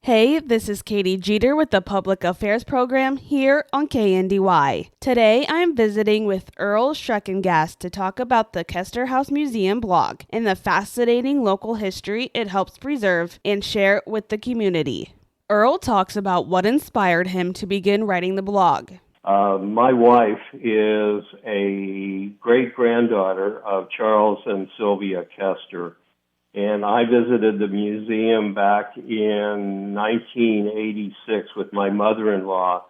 Hey, this is Katy Jeter with the Public Affairs Program here on KNDY. Today I am visiting with Earl Shreckengast to talk about the Koester House Museum blog and the fascinating local history it helps preserve and share with the community. Earl talks about what inspired him to begin writing the blog. My wife is a great-granddaughter of Charles and Sylvia Koester. And I visited the museum back in 1986 with my mother-in-law,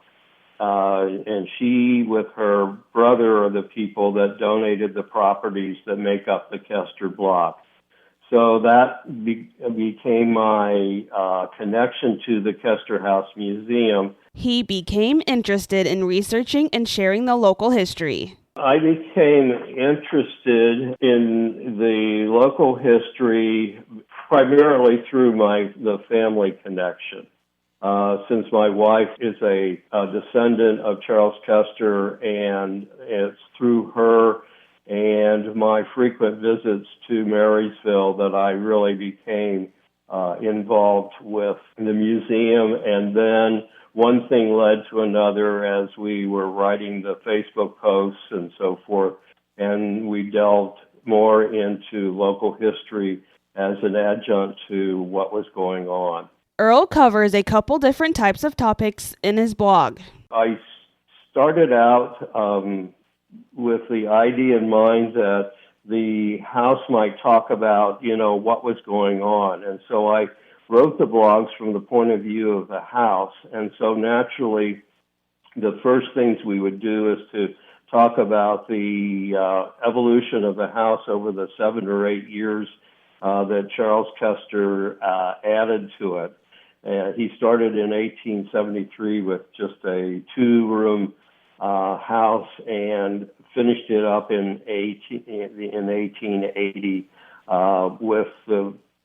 and she, with her brother, are the people that donated the properties that make up the Koester block. So that became my connection to the Koester House Museum. He became interested in researching and sharing the local history. I became interested in the local history primarily through the family connection. Since my wife is a descendant of Charles Koester, and it's through her and my frequent visits to Marysville that I really became involved with the museum. And then one thing led to another as we were writing the Facebook posts and so forth, and we delved more into local history as an adjunct to what was going on. Earl covers a couple different types of topics in his blog. I started out with the idea in mind that the house might talk about, what was going on. And so I wrote the blogs from the point of view of the house. And so naturally, the first things we would do is to talk about the evolution of the house over the 7 or 8 years that Charles Koester added to it. He started in 1873 with just a 2-room house and finished it up in 1880 with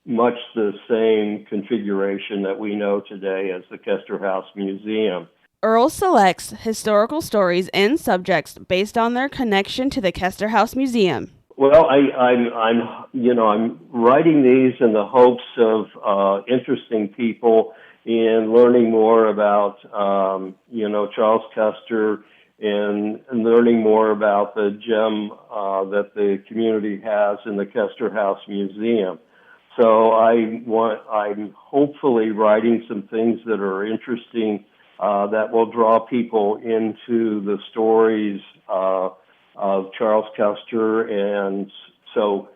much the same configuration that we know today as the Koester House Museum. Earl selects historical stories and subjects based on their connection to the Koester House Museum. Well, I'm writing these in the hopes of interesting people in learning more about Charles Koester and learning more about the gem that the community has in the Koester House Museum. So I'm hopefully writing some things that are interesting that will draw people into the stories of Charles Koester. And so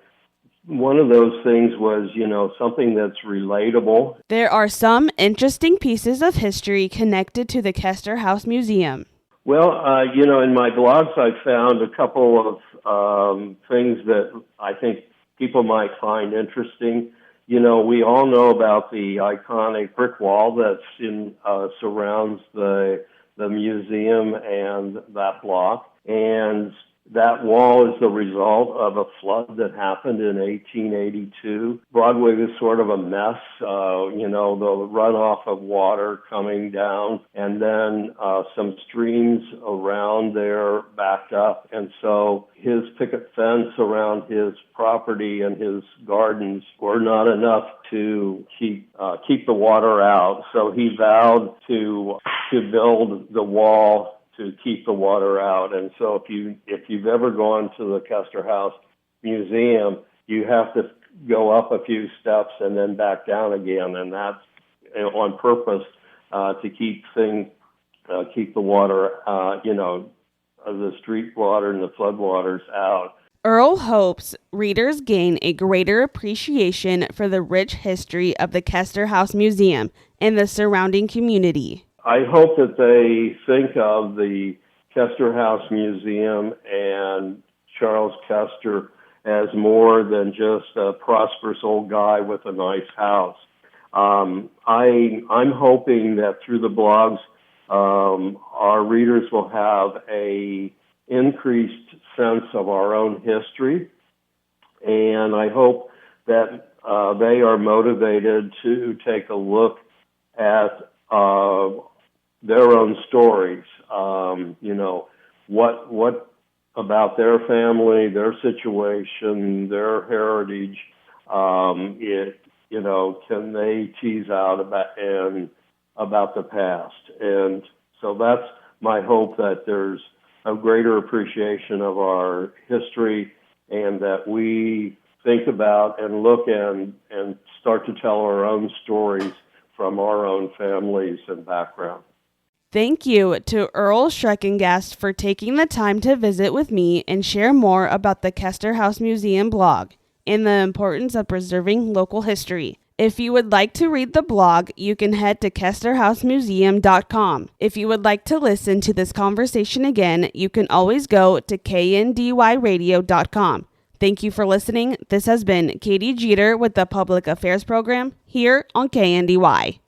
one of those things was, something that's relatable. There are some interesting pieces of history connected to the Koester House Museum. Well, in my blogs, I found a couple of things that I think people might find interesting. We all know about the iconic brick wall that's surrounds the museum and that block. And that wall is the result of a flood that happened in 1882. Broadway was sort of a mess, the runoff of water coming down, and then some streams around there backed up. And so his picket fence around his property and his gardens were not enough to keep the water out. So he vowed to build the wall to keep the water out. And so if you've ever gone to the Koester House Museum, you have to go up a few steps and then back down again, and that's on purpose to keep the water, the street water and the flood waters out. Earl hopes readers gain a greater appreciation for the rich history of the Koester House Museum and the surrounding community. I hope that they think of the Koester House Museum and Charles Koester as more than just a prosperous old guy with a nice house. I'm hoping that through the blogs, our readers will have a increased sense of our own history, and I hope that they are motivated to take a look at their own stories, what about their family, their situation, their heritage, can they tease out about the past? And so that's my hope, that there's a greater appreciation of our history, and that we think about and look and start to tell our own stories from our own families and background. Thank you to Earl Shreckengast for taking the time to visit with me and share more about the Koester House Museum blog and the importance of preserving local history. If you would like to read the blog, you can head to KoesterHouseMuseum.com. If you would like to listen to this conversation again, you can always go to KNDYRadio.com. Thank you for listening. This has been Katy Jeter with the Public Affairs Program here on KNDY.